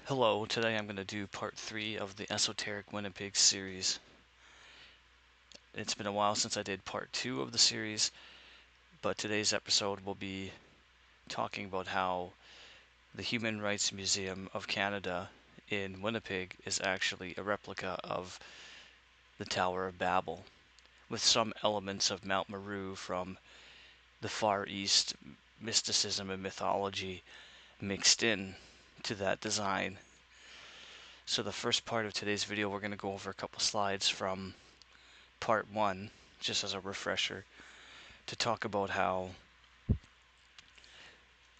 Hello, today I'm going to do part 3 of the Esoteric Winnipeg series. It's been a while since I did part 2 of the series, but today's episode will be talking about how the Human Rights Museum of Canada in Winnipeg is actually a replica of the Tower of Babel, with some elements of Mount Meru from the Far East mysticism and mythology mixed in to that design. So the first part of today's video, we're going to go over a couple slides from part 1, just as a refresher, to talk about how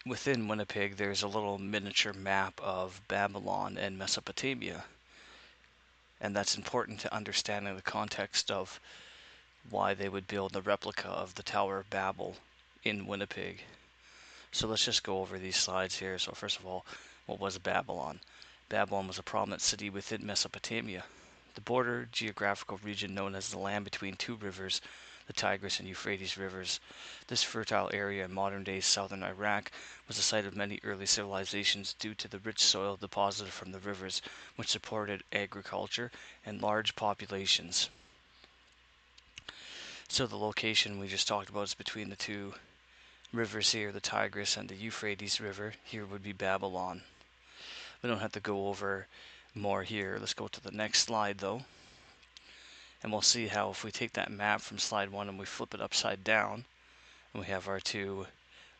within Winnipeg there's a little miniature map of Babylon and Mesopotamia. And that's important to understanding the context of why they would build a replica of the Tower of Babel in Winnipeg. So let's just go over these slides here. So first of all, what was Babylon? Babylon was a prominent city within Mesopotamia, the border geographical region known as the land between two rivers, the Tigris and Euphrates rivers. This fertile area in modern-day southern Iraq was the site of many early civilizations due to the rich soil deposited from the rivers, which supported agriculture and large populations. So the location we just talked about is between the two rivers here, the Tigris and the Euphrates River. Here would be Babylon. We don't have to go over more here. Let's go to the next slide though. And we'll see how if we take that map from slide 1 and we flip it upside down, and we have our two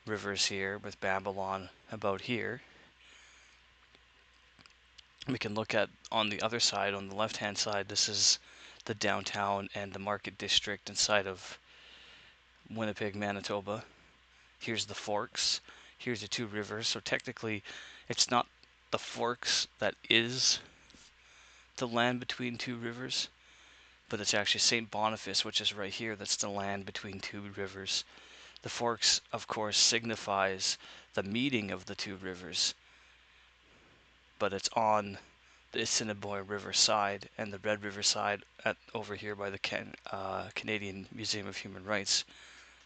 rivers here with Babylon about here, we can look at on the other side, on the left hand side, this is the downtown and the market district inside of Winnipeg, Manitoba. Here's the forks. Here's the two rivers. So technically it's not the forks that is the land between two rivers, but it's actually St. Boniface, which is right here, that's the land between two rivers. The forks, of course, signifies the meeting of the two rivers, but it's on the Assiniboine River side and the Red River side over here by the Canadian Museum of Human Rights,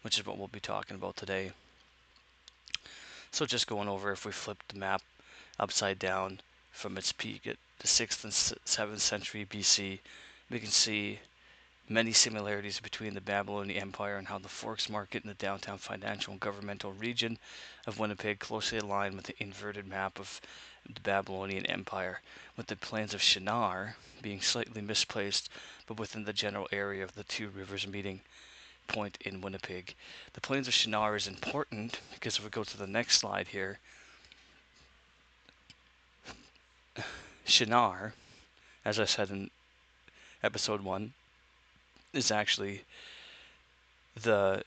which is what we'll be talking about today. So just going over, if we flip the map upside down from its peak at the 6th and 7th century BC, we can see many similarities between the Babylonian Empire and how the Forks Market in the downtown financial and governmental region of Winnipeg closely aligned with the inverted map of the Babylonian Empire, with the plains of Shinar being slightly misplaced but within the general area of the two rivers meeting point in Winnipeg. The plains of Shinar is important because if we go to the next slide here, Shinar, as I said in episode 1, is actually the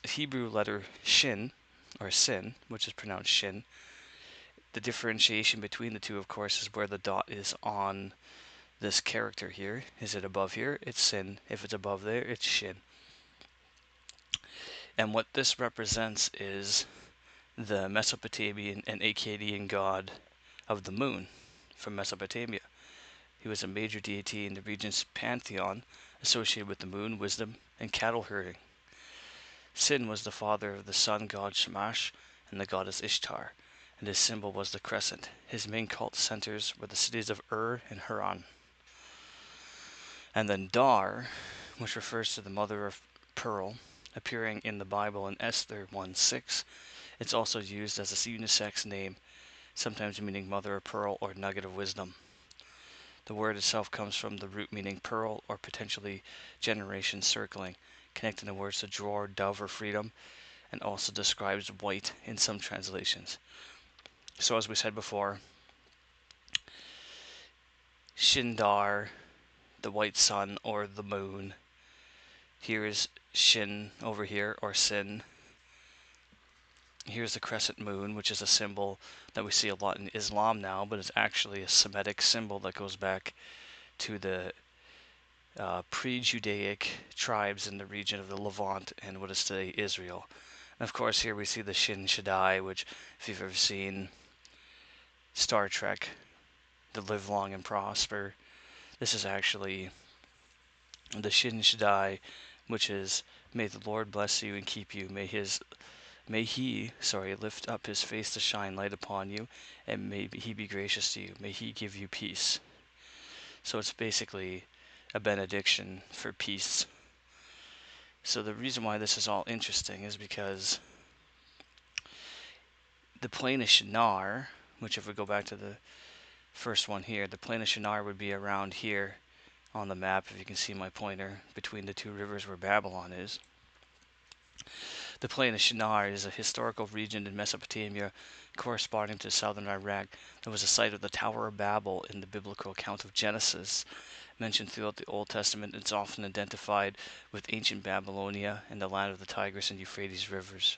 Hebrew letter shin, or sin, which is pronounced shin. The differentiation between the two, of course, is where the dot is on this character here. Is it above here? It's sin. If it's above there, it's shin. And what this represents is the Mesopotamian and Akkadian god of the moon from Mesopotamia. He was a major deity in the region's pantheon, associated with the moon, wisdom, and cattle herding. Sin was the father of the sun god Shamash and the goddess Ishtar, and his symbol was the crescent. His main cult centers were the cities of Ur and Haran. And then Dar, which refers to the mother of pearl, appearing in the Bible in Esther 1:6. It's also used as a unisex name, sometimes meaning mother of pearl or nugget of wisdom. The word itself comes from the root meaning pearl or potentially generation circling, connecting the words to drawer, dove, or freedom, and also describes white in some translations. So as we said before, Shindar, the white sun or the moon. Here is Shin over here, or Sin. Here's the crescent moon, which is a symbol that we see a lot in Islam now, but it's actually a Semitic symbol that goes back to the pre-Judaic tribes in the region of the Levant and what is today Israel. And of course here we see the Shin Shaddai, which if you've ever seen Star Trek, the Live Long and Prosper, this is actually the Shin Shaddai, which is, may the Lord bless you and keep you, may his May he, lift up his face to shine light upon you, and may he be gracious to you. May he give you peace. So it's basically a benediction for peace. So the reason why this is all interesting is because the plane of Shinar, which if we go back to the first one here, the plane of Shinar would be around here on the map, if you can see my pointer, between the two rivers where Babylon is. The plain of Shinar is a historical region in Mesopotamia corresponding to southern Iraq that was the site of the Tower of Babel in the biblical account of Genesis. Mentioned throughout the Old Testament, it's often identified with ancient Babylonia and the land of the Tigris and Euphrates rivers.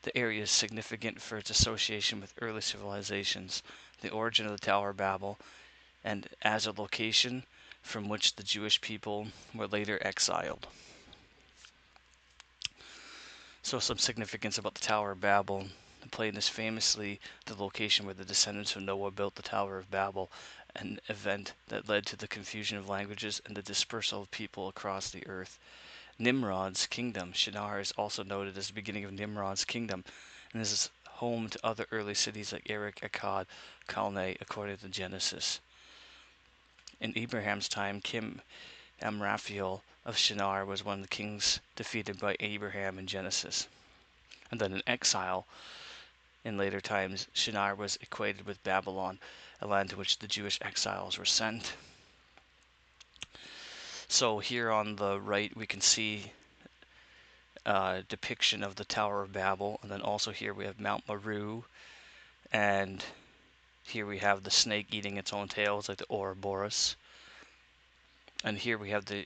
The area is significant for its association with early civilizations, the origin of the Tower of Babel, and as a location from which the Jewish people were later exiled. So some significance about the Tower of Babel. The plain is famously the location where the descendants of Noah built the Tower of Babel, an event that led to the confusion of languages and the dispersal of people across the earth. Nimrod's kingdom, Shinar, is also noted as the beginning of Nimrod's kingdom, and is home to other early cities like Erech, Akkad, Calneh, according to Genesis. In Abraham's time, Kim Amraphel of Shinar was one of the kings defeated by Abraham in Genesis. And then in exile, in later times, Shinar was equated with Babylon, a land to which the Jewish exiles were sent. So here on the right we can see a depiction of the Tower of Babel, and then also here we have Mount Meru, and here we have the snake eating its own tail, it's like the Ouroboros. And here we have the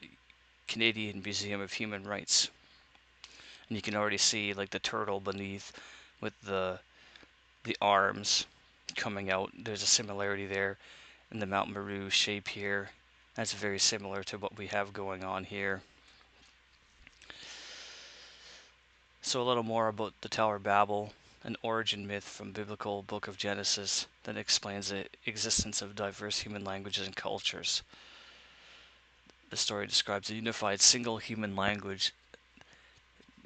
Canadian Museum of Human Rights. And you can already see like the turtle beneath with the arms coming out. There's a similarity there in the Mount Meru shape here. That's very similar to what we have going on here. So a little more about the Tower of Babel, an origin myth from biblical book of Genesis that explains the existence of diverse human languages and cultures. The story describes a unified single human language,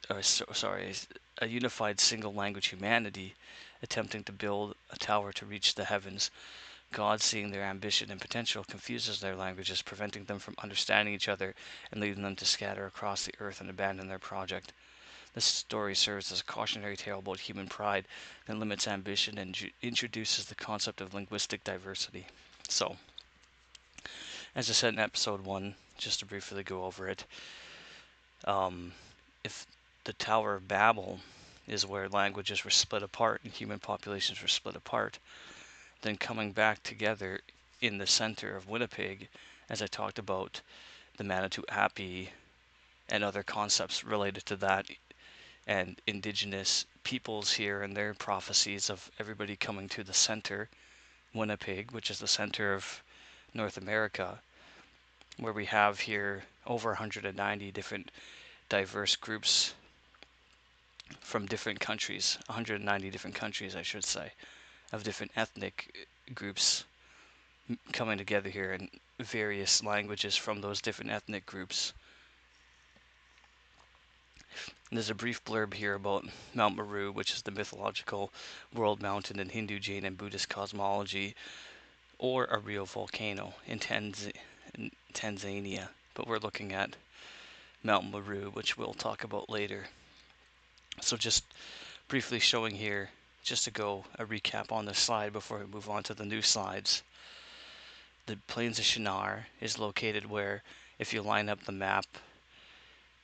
a unified single language humanity attempting to build a tower to reach the heavens. God, seeing their ambition and potential, confuses their languages, preventing them from understanding each other and leading them to scatter across the earth and abandon their project. This story serves as a cautionary tale about human pride that limits ambition and introduces the concept of linguistic diversity. So, as I said in episode 1, just to briefly go over it, if the Tower of Babel is where languages were split apart and human populations were split apart, then coming back together in the center of Winnipeg, as I talked about the Manitou Api and other concepts related to that, and indigenous peoples here and their prophecies of everybody coming to the center, Winnipeg, which is the center of North America, where we have here over 190 different diverse groups from different countries, 190 different countries, I should say, of different ethnic groups coming together here, and various languages from those different ethnic groups. And there's a brief blurb here about Mount Meru, which is the mythological world mountain in Hindu, Jain, and Buddhist cosmology, or a real volcano in Tanzania. But we're looking at Mount Meru, which we'll talk about later. So just briefly showing here, just to go a recap on this slide before we move on to the new slides. The Plains of Shinar is located where, if you line up the map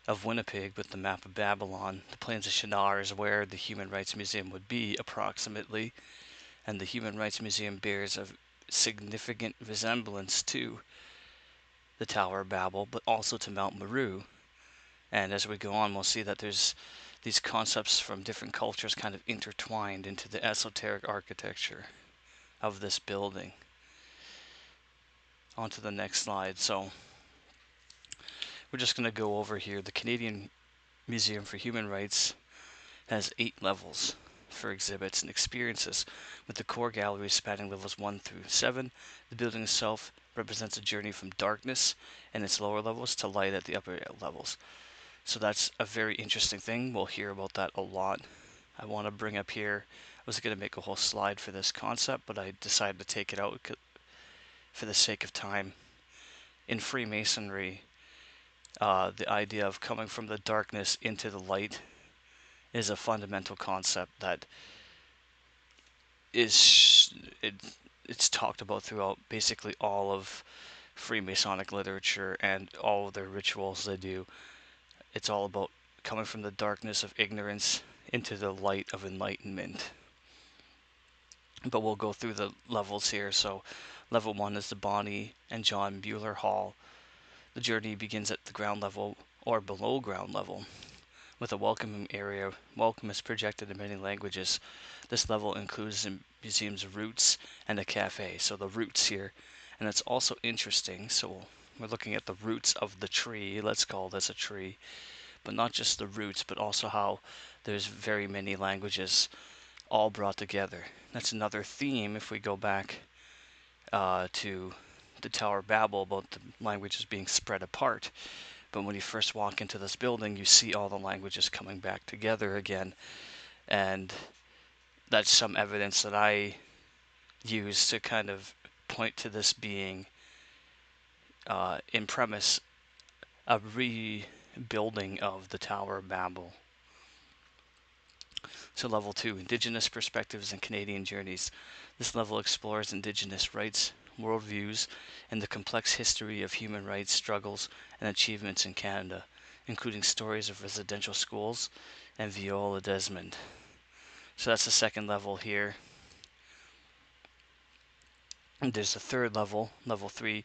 of Winnipeg with the map of Babylon, the Plains of Shinar is where the Human Rights Museum would be approximately, and the Human Rights Museum bears a significant resemblance to the Tower of Babel, but also to Mount Meru. And as we go on, we'll see that there's these concepts from different cultures kind of intertwined into the esoteric architecture of this building. On to the next slide. So we're just going to go over here. The Canadian Museum for Human Rights has 8 levels for exhibits and experiences, with the core gallery spanning levels 1 through 7. The building itself represents a journey from darkness in its lower levels to light at the upper levels. So that's a very interesting thing. We'll hear about that a lot I want to bring up here. I was going to make a whole slide for this concept, but I decided to take it out for the sake of time. In Freemasonry, the idea of coming from the darkness into the light is a fundamental concept that is it's talked about throughout basically all of Freemasonic literature and all of their rituals they do. It's all about coming from the darkness of ignorance into the light of enlightenment. But we'll go through the levels here. So level 1 is the Bonnie and John Mueller Hall. The journey begins at the ground level or below ground level with a welcoming area. Welcome is projected in many languages. This level includes the museum's roots and a cafe. So the roots here, and it's also interesting. So we're looking at the roots of the tree. Let's call this a tree, but not just the roots, but also how there's very many languages all brought together. That's another theme if we go back to the Tower of Babel about the languages being spread apart. But when you first walk into this building, you see all the languages coming back together again. And that's some evidence that I use to kind of point to this being in premise a rebuilding of the Tower of Babel. So level 2, Indigenous Perspectives and Canadian Journeys. This level explores Indigenous rights, worldviews, and the complex history of human rights struggles and achievements in Canada, including stories of residential schools and Viola Desmond. So that's the second level here. And there's the third level, level 3,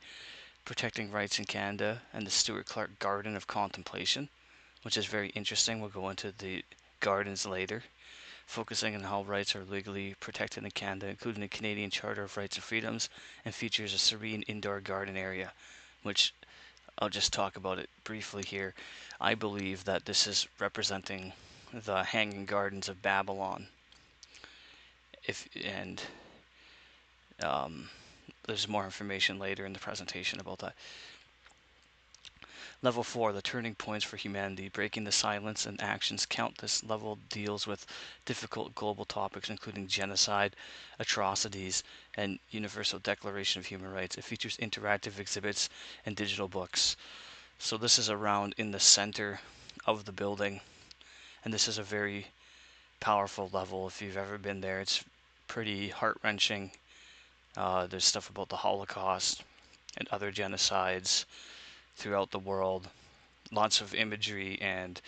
Protecting Rights in Canada and the Stuart Clark Garden of Contemplation, which is very interesting. We'll go into the gardens later. Focusing on how rights are legally protected in Canada, including the Canadian Charter of Rights and Freedoms, and features a serene indoor garden area, which I'll just talk about it briefly here. I believe that this is representing the Hanging Gardens of Babylon. There's more information later in the presentation about that. Level 4, the turning points for humanity, breaking the silence and actions count. This level deals with difficult global topics including genocide, atrocities, and Universal Declaration of Human Rights. It features interactive exhibits and digital books. So this is around in the center of the building, and this is a very powerful level. If you've ever been there, it's pretty heart-wrenching. There's stuff about the Holocaust and other genocides throughout the world, lots of imagery and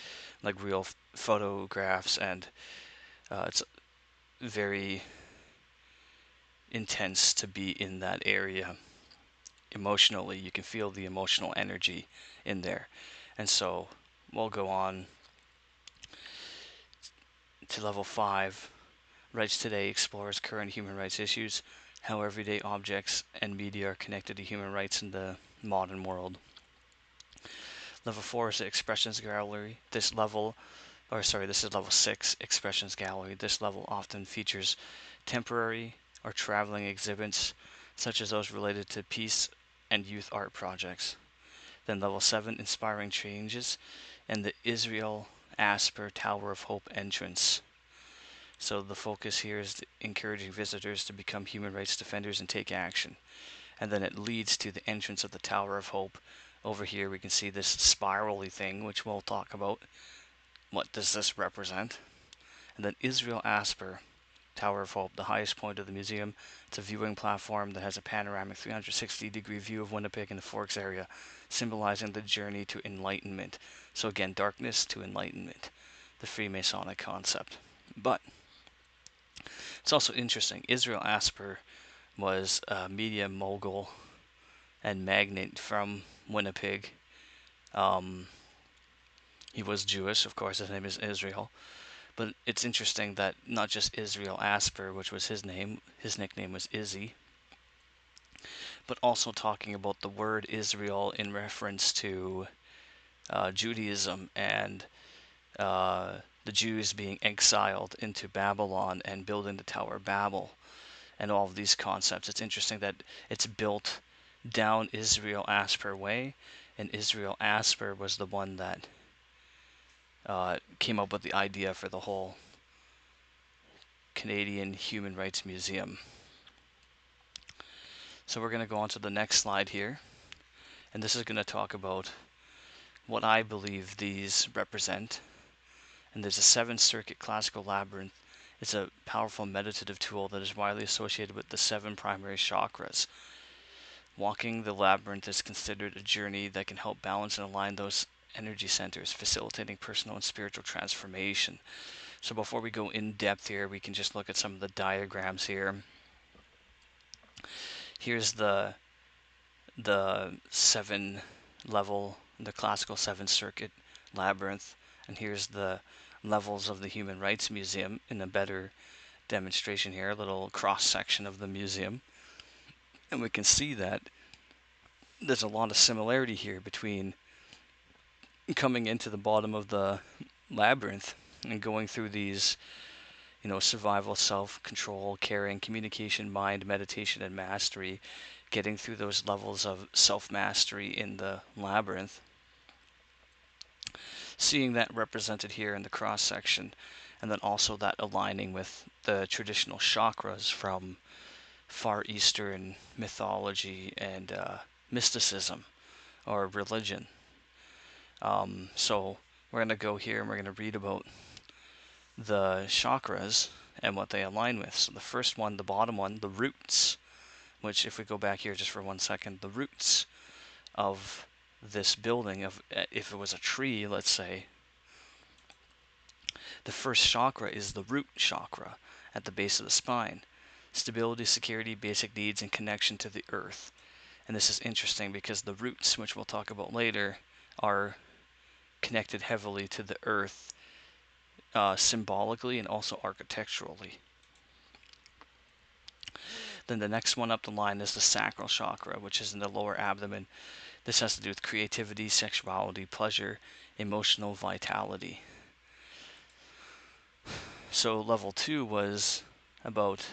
like real photographs, and it's very intense to be in that area emotionally. You can feel the emotional energy in there. And so we'll go on to level 5. Rights Today explores current human rights issues, how everyday objects and media are connected to human rights in the modern world. Level 4 is the Expressions Gallery. This is level 6, Expressions Gallery. This level often features temporary or traveling exhibits, such as those related to peace and youth art projects. Then level 7, Inspiring Changes, and the Israel Asper Tower of Hope entrance. So the focus here is encouraging visitors to become human rights defenders and take action. And then it leads to the entrance of the Tower of Hope. Over here we can see this spirally thing, which we'll talk about. What does this represent? And then Israel Asper, Tower of Hope, the highest point of the museum. It's a viewing platform that has a panoramic 360-degree view of Winnipeg and the Forks area, symbolizing the journey to enlightenment. So again, darkness to enlightenment, the Freemasonic concept. But it's also interesting. Israel Asper was a media mogul and magnate from Winnipeg. He was Jewish, of course. His name is Israel. But it's interesting that not just Israel Asper, which was his name, his nickname was Izzy, but also talking about the word Israel in reference to Judaism and the Jews being exiled into Babylon and building the Tower of Babel and all of these concepts. It's interesting that it's built down Israel Asper way, and Israel Asper was the one that came up with the idea for the whole Canadian Human Rights Museum. So we're going to go on to the next slide here, and this is going to talk about what I believe these represent. And there's a 7-circuit classical labyrinth. It's a powerful meditative tool that is widely associated with the 7 primary chakras. Walking the labyrinth is considered a journey that can help balance and align those energy centers, facilitating personal and spiritual transformation. So before we go in depth here, we can just look at some of the diagrams here. Here's the 7 level, the classical 7-circuit labyrinth, and here's the levels of the Human Rights Museum in a better demonstration here, a little cross section of the museum. And we can see that there's a lot of similarity here between coming into the bottom of the labyrinth and going through these, survival, self-control, caring, communication, mind, meditation, and mastery, getting through those levels of self-mastery in the labyrinth. Seeing that represented here in the cross section, and then also that aligning with the traditional chakras from Far Eastern mythology and mysticism or religion. So we're going to go here and we're going to read about the chakras and what they align with. So the first one, the bottom one, the roots, which if we go back here just for 1 second, the roots of this building, if it was a tree, let's say, the first chakra is the root chakra at the base of the spine. Stability, security, basic needs, and connection to the earth. And this is interesting because the roots, which we'll talk about later, are connected heavily to the earth, symbolically and also architecturally. Then the next one up the line is the sacral chakra, which is in the lower abdomen. This has to do with creativity, sexuality, pleasure, emotional vitality. So level 2 was about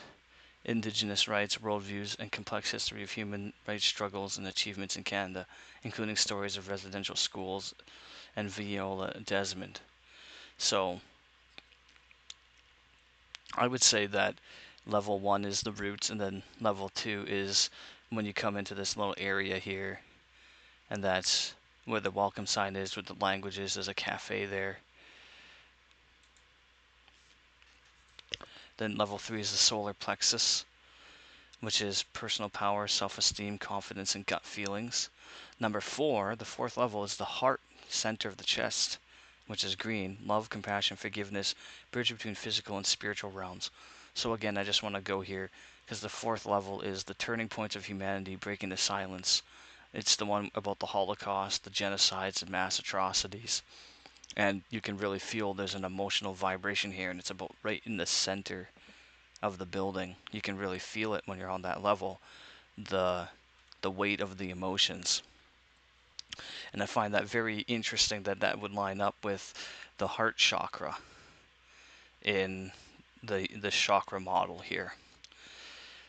Indigenous rights, worldviews, and complex history of human rights struggles and achievements in Canada, including stories of residential schools and Viola Desmond. So I would say that level 1 is the roots, and then level 2 is when you come into this little area here, and that's where the welcome sign is with the languages. There's a cafe there. Then level 3 is the solar plexus, which is personal power, self-esteem, confidence, and gut feelings. Number 4, the 4th level, is the heart center of the chest, which is green, love, compassion, forgiveness, bridge between physical and spiritual realms. So again, I just want to go here because the 4th level is the turning points of humanity, breaking the silence. It's the one about the Holocaust, the genocides, and mass atrocities. And you can really feel there's an emotional vibration here, and it's about right in the center of the building. You can really feel it when you're on that level, the weight of the emotions. And I find that very interesting that would line up with the heart chakra in the chakra model here.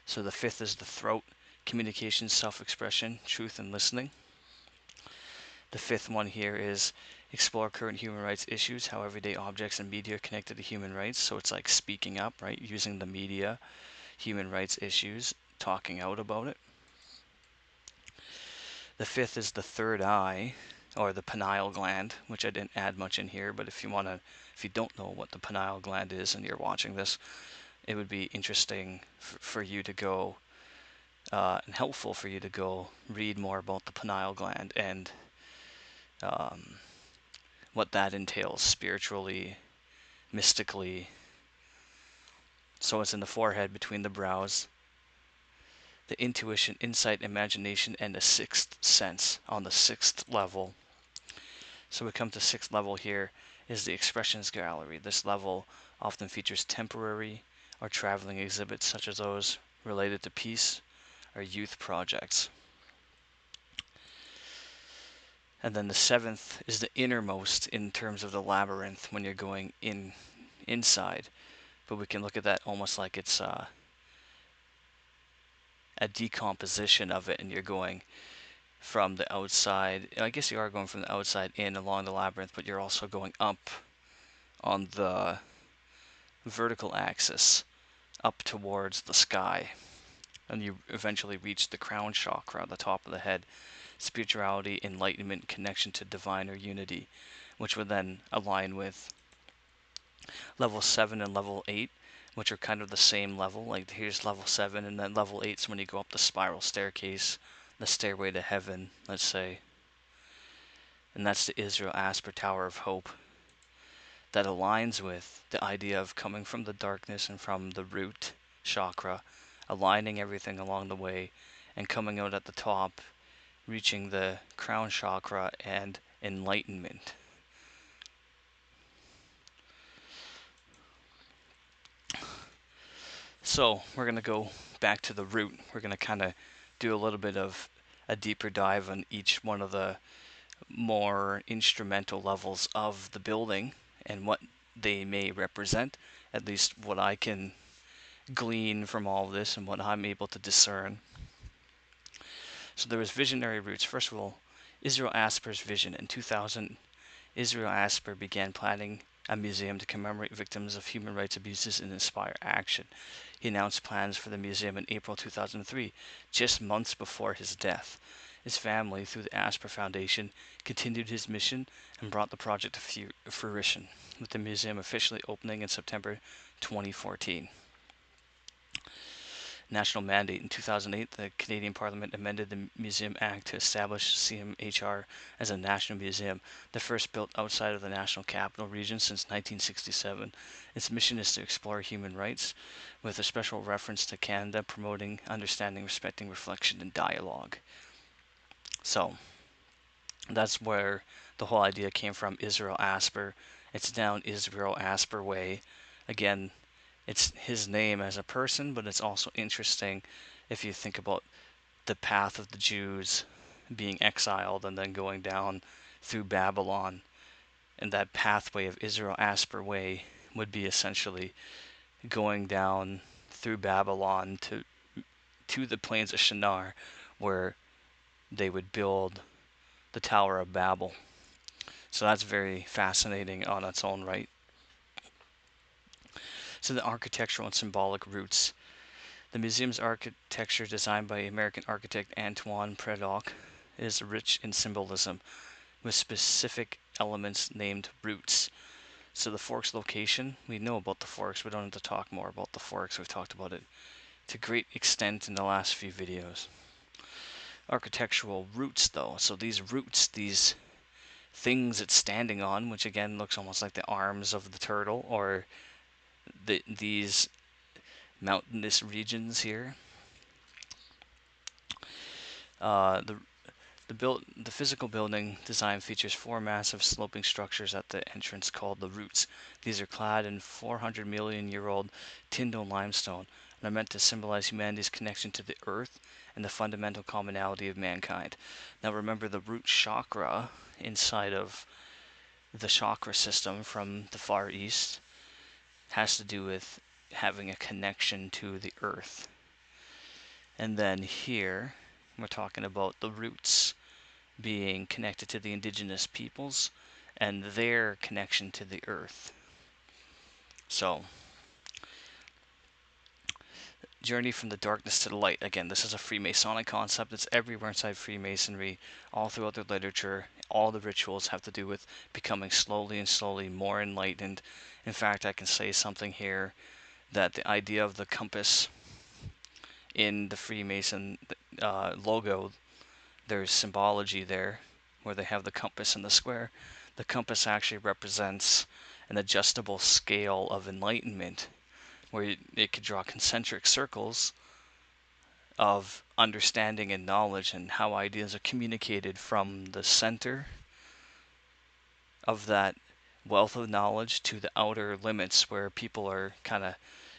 So the 5th is the throat, communication, self-expression, truth, and listening. The 5th one here is explore current human rights issues, how everyday objects and media are connected to human rights. So it's like speaking up, right? Using the media, human rights issues, talking out about it. The 5th is the third eye, or the pineal gland, which I didn't add much in here, but if you don't know what the pineal gland is and you're watching this, it would be interesting for you to go, and helpful for you to go read more about the pineal gland and what that entails spiritually, mystically. So it's in the forehead, between the brows, the intuition, insight, imagination, and the 6th sense on the 6th level. So we come to 6th level here is the expressions gallery. This level often features temporary or traveling exhibits such as those related to peace or youth projects. And then the 7th is the innermost in terms of the labyrinth when you're going inside. But we can look at that almost like it's a decomposition of it, and you're going from the outside. I guess you are going from the outside in along the labyrinth, but you're also going up on the vertical axis up towards the sky. And you eventually reach the crown chakra at the top of the head. Spirituality, enlightenment, connection to divine or unity, which would then align with level 7 and level 8, which are kind of the same level. Like here's level 7, and then level 8 is when you go up the spiral staircase, the stairway to heaven, let's say. And that's the Israel Asper Tower of Hope. That aligns with the idea of coming from the darkness and from the root chakra, aligning everything along the way, and coming out at the top, reaching the crown chakra and enlightenment. So we're going to go back to the root. We're going to kind of do a little bit of a deeper dive on each one of the more instrumental levels of the building and what they may represent, at least what I can glean from all of this and what I'm able to discern. So there was visionary roots. First of all, Israel Asper's vision. In 2000, Israel Asper began planning a museum to commemorate victims of human rights abuses and inspire action. He announced plans for the museum in April 2003, just months before his death. His family, through the Asper Foundation, continued his mission and brought the project to fruition, with the museum officially opening in September 2014. National mandate. In 2008, the Canadian Parliament amended the Museum Act to establish CMHR as a national museum, the first built outside of the National Capital Region since 1967. Its mission is to explore human rights, with a special reference to Canada, promoting understanding, respecting, reflection, and dialogue. So, that's where the whole idea came from, Israel Asper. It's down Israel Asper Way. Again, it's his name as a person, but it's also interesting if you think about the path of the Jews being exiled and then going down through Babylon. And that pathway of Israel Asper Way would be essentially going down through Babylon to the plains of Shinar, where they would build the Tower of Babel. So that's very fascinating on its own right. So the architectural and symbolic roots. The museum's architecture, designed by American architect Antoine Prédoc, is rich in symbolism, with specific elements named roots. So the Forks location, we know about the Forks, we don't have to talk more about the Forks, we've talked about it to great extent in the last few videos. Architectural roots though, so these roots, these things it's standing on, which again looks almost like the arms of the turtle, or these mountainous regions here. The physical building design features 4 massive sloping structures at the entrance called the roots. These are clad in 400 million year old Tyndall limestone and are meant to symbolize humanity's connection to the earth and the fundamental commonality of mankind. Now remember, the root chakra inside of the chakra system from the Far East has to do with having a connection to the earth. And then here we're talking about the roots being connected to the indigenous peoples and their connection to the earth. So, journey from the darkness to the light. Again, this is a Freemasonic concept. It's everywhere inside Freemasonry, all throughout their literature. All the rituals have to do with becoming slowly and slowly more enlightened. In fact, I can say something here, that the idea of the compass in the Freemason logo, there's symbology there where they have the compass and the square. The compass actually represents an adjustable scale of enlightenment, where it could draw concentric circles of understanding and knowledge and how ideas are communicated from the center of that wealth of knowledge to the outer limits where people are kind of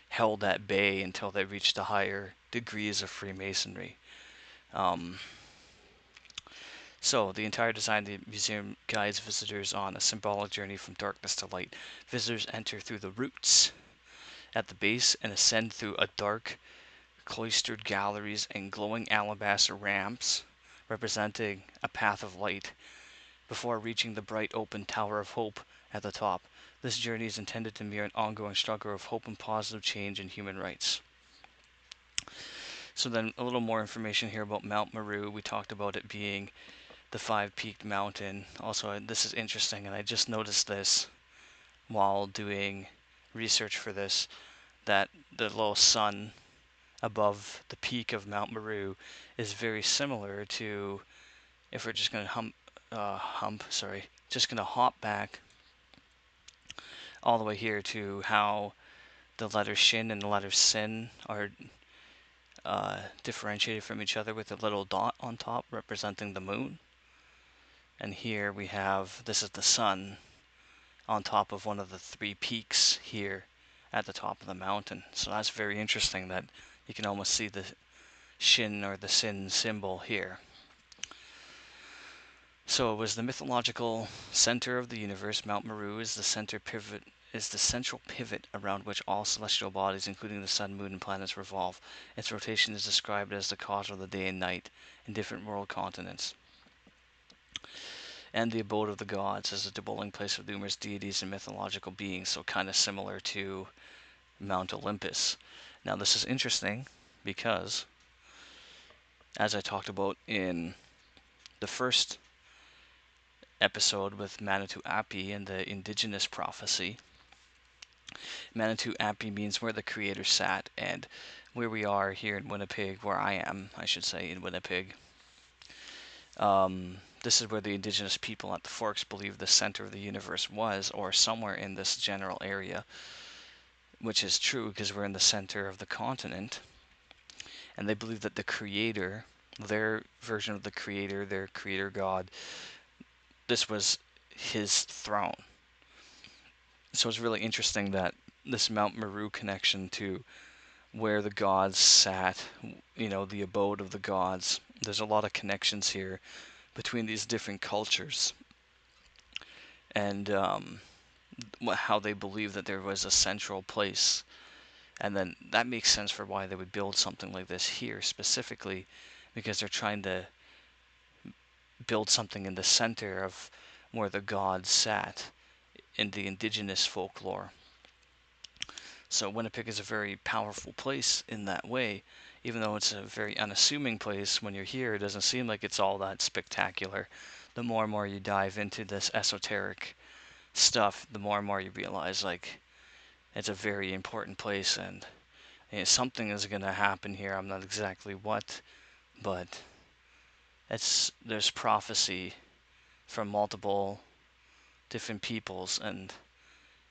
held at bay until they reach the higher degrees of Freemasonry. So, the entire design of the museum guides visitors on a symbolic journey from darkness to light. Visitors enter through the roots at the base and ascend through a dark, cloistered galleries and glowing alabaster ramps, representing a path of light, before reaching the bright open Tower of Hope at the top. This journey is intended to mirror an ongoing struggle of hope and positive change in human rights. So then a little more information here about Mount Meru. We talked about it being the five-peaked mountain. Also, this is interesting, and I just noticed this while doing research for this, that the little sun above the peak of Mount Meru is very similar to, if we're just going to just going to hop back all the way here to how the letter Shin and the letter Sin are differentiated from each other with a little dot on top representing the moon. And here we have, this is the sun on top of one of the three peaks here at the top of the mountain. So that's very interesting that you can almost see the Shin or the Sin symbol here. So it was the mythological center of the universe. Mount Meru is the central pivot around which all celestial bodies, including the sun, moon, and planets, revolve. Its rotation is described as the cause of the day and night in different world continents. And the abode of the gods is the dwelling place of numerous deities and mythological beings, so kind of similar to Mount Olympus. Now this is interesting because, as I talked about in the first episode with Manitou Api and the indigenous prophecy, Manitou Api means where the creator sat, and where we are here in Winnipeg, where I am, I should say, in Winnipeg, this is where the indigenous people at the Forks believe the center of the universe was, or somewhere in this general area, which is true because we're in the center of the continent. And they believe that the creator, their version of the creator, their creator god, this was his throne. So it's really interesting that this Mount Meru connection to where the gods sat, the abode of the gods, there's a lot of connections here between these different cultures, and how they believe that there was a central place. And then that makes sense for why they would build something like this here specifically, because they're trying to build something in the center of where the gods sat in the indigenous folklore. So Winnipeg is a very powerful place in that way. Even though it's a very unassuming place, when you're here, it doesn't seem like it's all that spectacular. The more and more you dive into this esoteric stuff, the more and more you realize, like, it's a very important place, and something is going to happen here. I'm not exactly what, but there's prophecy from multiple different peoples, and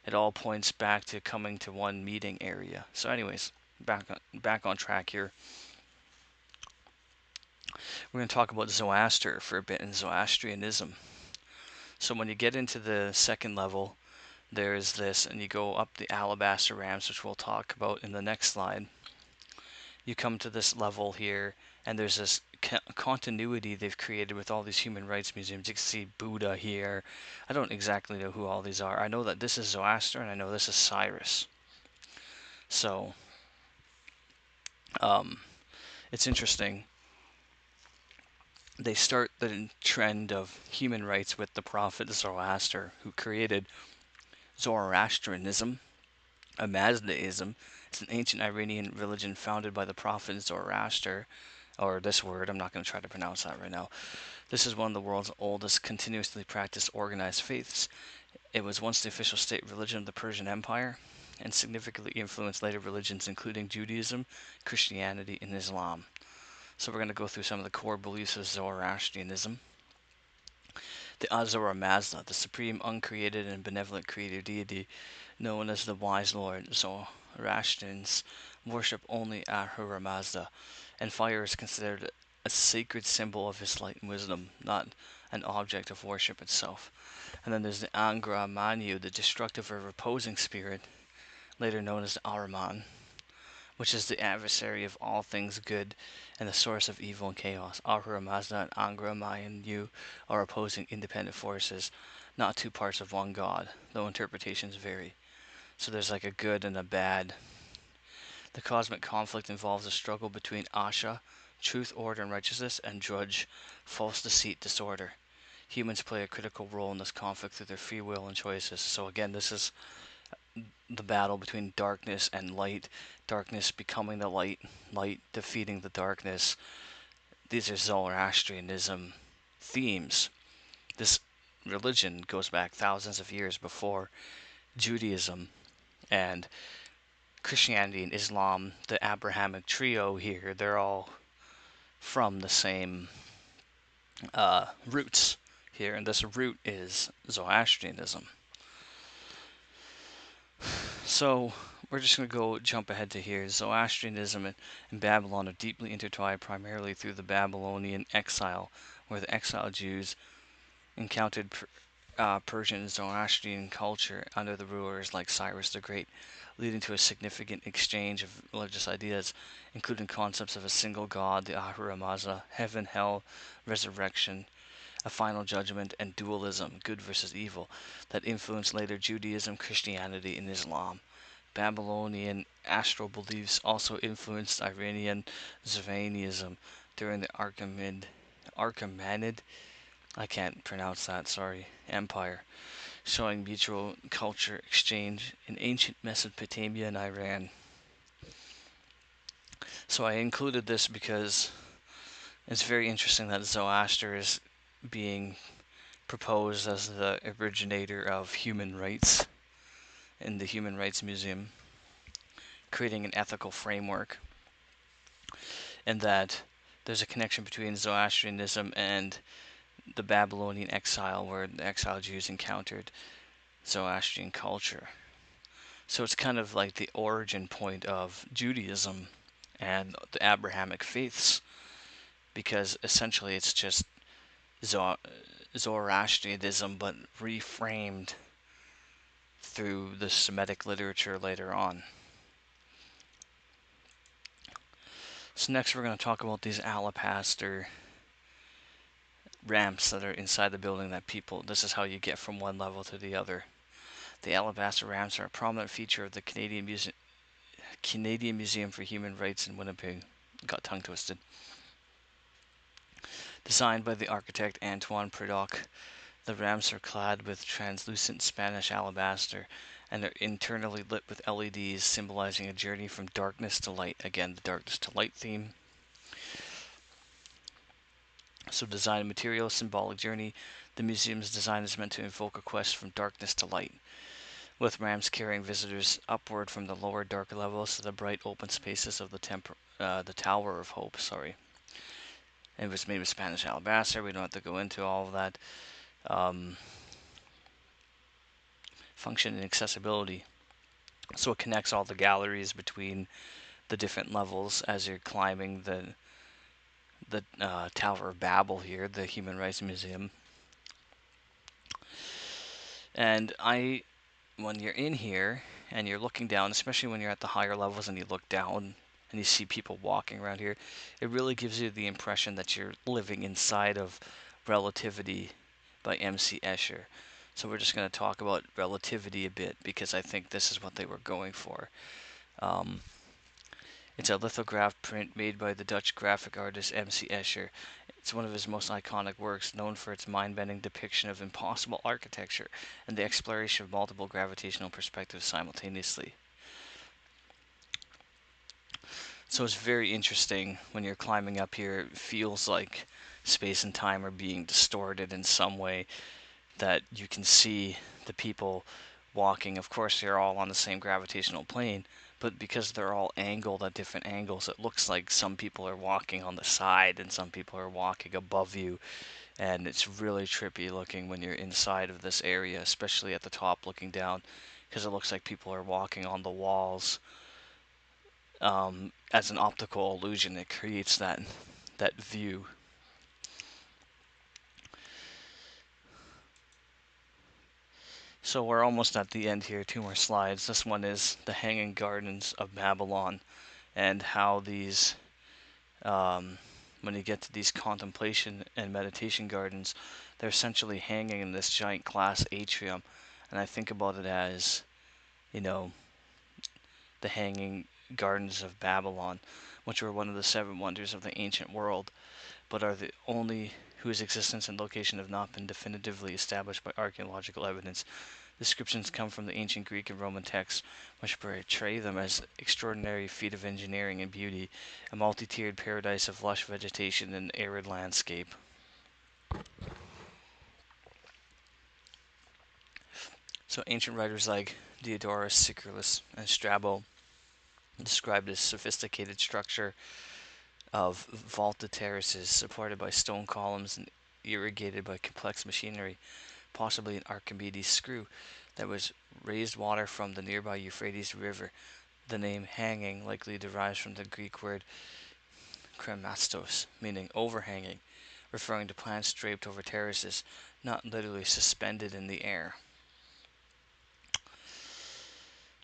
it all points back to coming to one meeting area. So anyways, back on track here. We're going to talk about Zoroaster for a bit, and Zoroastrianism. So when you get into the second level, there's this, and you go up the alabaster ramps, which we'll talk about in the next slide. You come to this level here, and there's this continuity they've created with all these human rights museums. You can see Buddha here. I don't exactly know who all these are. I know that this is Zoroaster, and I know this is Cyrus. So, it's interesting. They start the trend of human rights with the prophet Zoroaster, who created Zoroastrianism, a Mazdaism. It's an ancient Iranian religion founded by the prophet Zoroaster, or this word, I'm not going to try to pronounce that right now. This is one of the world's oldest continuously practiced organized faiths. It was once the official state religion of the Persian Empire, and significantly influenced later religions including Judaism, Christianity, and Islam. So we're going to go through some of the core beliefs of Zoroastrianism. The Ahura Mazda, the supreme uncreated and benevolent creator deity, known as the Wise Lord. Zoroastrians worship only Ahura Mazda, and fire is considered a sacred symbol of his light and wisdom, not an object of worship itself. And then there's the Angra Mainyu, the destructive or reposing spirit, later known as the Ahriman, which is the adversary of all things good and the source of evil and chaos. Ahura Mazda and Angra Mainyu are opposing independent forces, not two parts of one god, though interpretations vary. So there's like a good and a bad. The cosmic conflict involves a struggle between Asha, truth, order, and righteousness, and Drudge, false deceit, disorder. Humans play a critical role in this conflict through their free will and choices. So again, this is the battle between darkness and light, darkness becoming the light, light defeating the darkness. These are Zoroastrianism themes. This religion goes back thousands of years before Judaism, and Christianity and Islam, the Abrahamic trio here, they're all from the same roots here, and this root is Zoroastrianism. So we're just going to go jump ahead to here. Zoroastrianism and Babylon are deeply intertwined primarily through the Babylonian exile, where the exiled Jews encountered Persian and Zoroastrian culture under the rulers like Cyrus the Great, leading to a significant exchange of religious ideas, including concepts of a single god, the Ahura Mazda, heaven, hell, resurrection, a final judgment, and dualism, good versus evil, that influenced later Judaism, Christianity, and Islam. Babylonian astral beliefs also influenced Iranian Zoroastrianism during the Achaemenid, I can't pronounce that, sorry, empire, showing mutual culture exchange in ancient Mesopotamia and Iran. So I included this because it's very interesting that Zoroaster is being proposed as the originator of human rights in the Human Rights Museum, creating an ethical framework, and that there's a connection between Zoroastrianism and the Babylonian exile, where the exiled Jews encountered Zoroastrian culture. So it's kind of like the origin point of Judaism and the Abrahamic faiths, because essentially it's just Zoroastrianism but reframed through the Semitic literature later on. So next we're going to talk about these alabaster ramps that are inside the building that this is how you get from one level to the other. The alabaster ramps are a prominent feature of the Canadian Museum for Human Rights in Winnipeg. Got tongue twisted. Designed by the architect Antoine Predock, the ramps are clad with translucent Spanish alabaster and are internally lit with LEDs, symbolizing a journey from darkness to light. Again, the darkness to light theme. So design and material, symbolic journey. The museum's design is meant to invoke a quest from darkness to light, with ramps carrying visitors upward from the lower dark levels to the bright open spaces of the Tower of Hope. Sorry. It was made with Spanish alabaster. We don't have to go into all of that. Function and accessibility. So it connects all the galleries between the different levels as you're climbing the Tower of Babel here, the Human Rights Museum. And when you're in here and you're looking down, especially when you're at the higher levels and you look down and you see people walking around here, it really gives you the impression that you're living inside of Relativity by M.C. Escher. So we're just going to talk about relativity a bit, because I think this is what they were going for. It's a lithograph print made by the Dutch graphic artist M.C. Escher. It's one of his most iconic works, known for its mind-bending depiction of impossible architecture and the exploration of multiple gravitational perspectives simultaneously. So it's very interesting when you're climbing up here. It feels like space and time are being distorted in some way, that you can see the people walking. Of course, they're all on the same gravitational plane, but because they're all angled at different angles, it looks like some people are walking on the side and some people are walking above you, and it's really trippy looking when you're inside of this area, especially at the top looking down, because it looks like people are walking on the walls. As an optical illusion, it creates that view. So we're almost at the end here, 2 more slides. This one is the Hanging Gardens of Babylon, and how these, when you get to these contemplation and meditation gardens, they're essentially hanging in this giant glass atrium. And I think about it as, the Hanging Gardens of Babylon, which were one of the seven wonders of the ancient world, but are the only whose existence and location have not been definitively established by archaeological evidence. Descriptions come from the ancient Greek and Roman texts, which portray them as extraordinary feat of engineering and beauty, a multi-tiered paradise of lush vegetation and arid landscape. So ancient writers like Diodorus Siculus and Strabo described a sophisticated structure of vaulted terraces supported by stone columns and irrigated by complex machinery, possibly an Archimedes screw that was raised water from the nearby Euphrates River. The name hanging likely derives from the Greek word kremastos, meaning overhanging, referring to plants draped over terraces, not literally suspended in the air.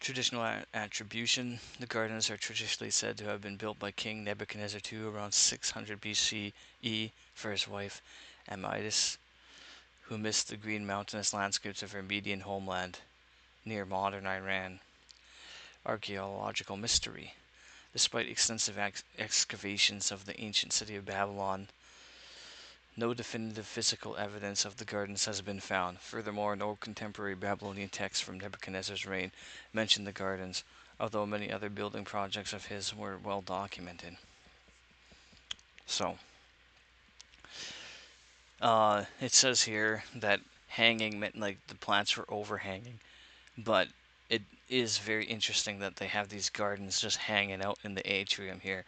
Traditional attribution. The gardens are traditionally said to have been built by King Nebuchadnezzar II around 600 BCE for his wife Amytis, who missed the green mountainous landscapes of her Median homeland near modern Iran. Archaeological mystery. Despite extensive excavations of the ancient city of Babylon, no definitive physical evidence of the gardens has been found. Furthermore, no contemporary Babylonian texts from Nebuchadnezzar's reign mention the gardens, although many other building projects of his were well documented. So, it says here that hanging meant like the plants were overhanging, but it is very interesting that they have these gardens just hanging out in the atrium here.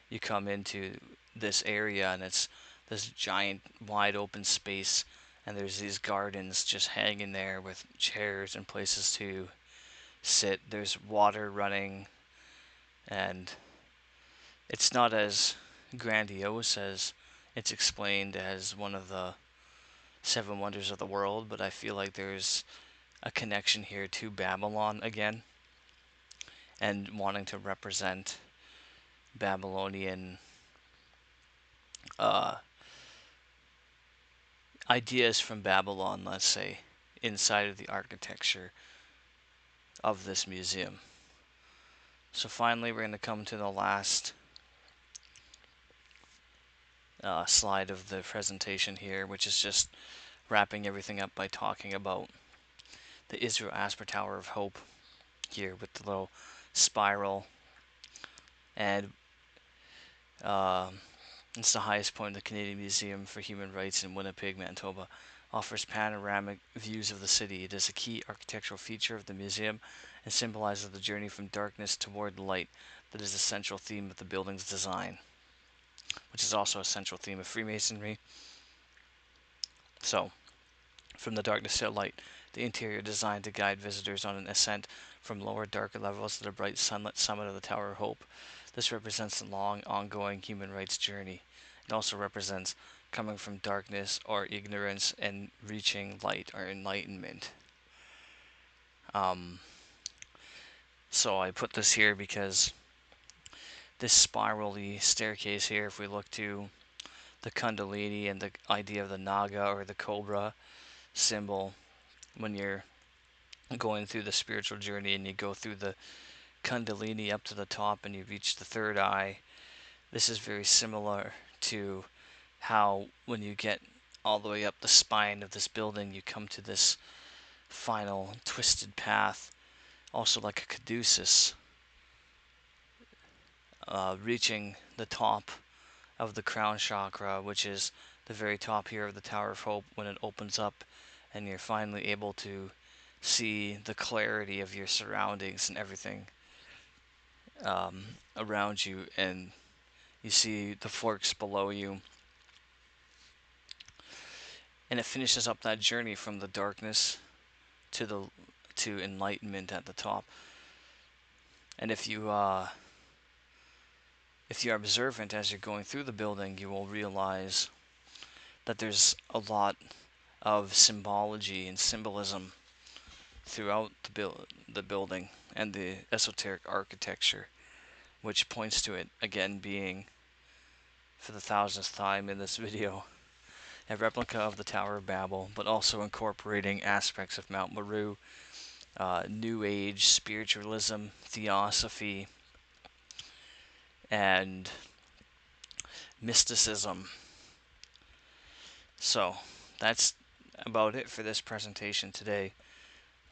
You come into this area and it's this giant wide open space, and there's these gardens just hanging there with chairs and places to sit. There's water running, and it's not as grandiose as it's explained as one of the seven wonders of the world, but I feel like there's a connection here to Babylon again, and wanting to represent Babylonian ideas from Babylon, let's say, inside of the architecture of this museum. So finally, we're going to come to the last slide of the presentation here, which is just wrapping everything up by talking about the Israel Asper Tower of Hope here with the little spiral, and it's the highest point of the Canadian Museum for Human Rights in Winnipeg, Manitoba. Offers panoramic views of the city. It is a key architectural feature of the museum and symbolizes the journey from darkness toward light that is the central theme of the building's design, which is also a central theme of Freemasonry. So, from the darkness to light, the interior designed to guide visitors on an ascent from lower, darker levels to the bright sunlit summit of the Tower of Hope. This represents the long, ongoing human rights journey. It also represents coming from darkness or ignorance and reaching light or enlightenment. So I put this here because this spirally staircase here, if we look to the Kundalini and the idea of the Naga or the Cobra symbol, when you're going through the spiritual journey and you go through the Kundalini up to the top and you reach the third eye, this is very similar to how when you get all the way up the spine of this building, you come to this final twisted path, also like a caduceus, reaching the top of the crown chakra, which is the very top here of the Tower of Hope, when it opens up and you're finally able to see the clarity of your surroundings and everything around you, and you see the forks below you, and it finishes up that journey from the darkness to enlightenment at the top. And if you're observant as you're going through the building, you will realize that there's a lot of symbology and symbolism throughout the building and the esoteric architecture, which points to it again being, for the thousandth time in this video, a replica of the Tower of Babel, but also incorporating aspects of Mount Meru, New Age, spiritualism, theosophy, and mysticism. So that's about it for this presentation today.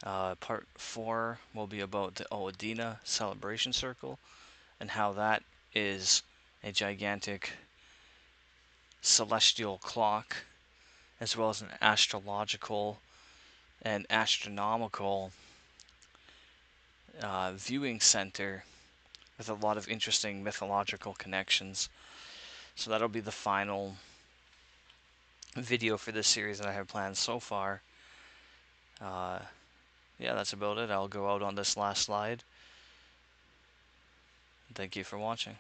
Part 4 will be about the Oadina Celebration Circle and how that is a gigantic celestial clock, as well as an astrological and astronomical viewing center with a lot of interesting mythological connections. So that'll be the final video for this series that I have planned so far. Yeah, that's about it. I'll go out on this last slide. Thank you for watching.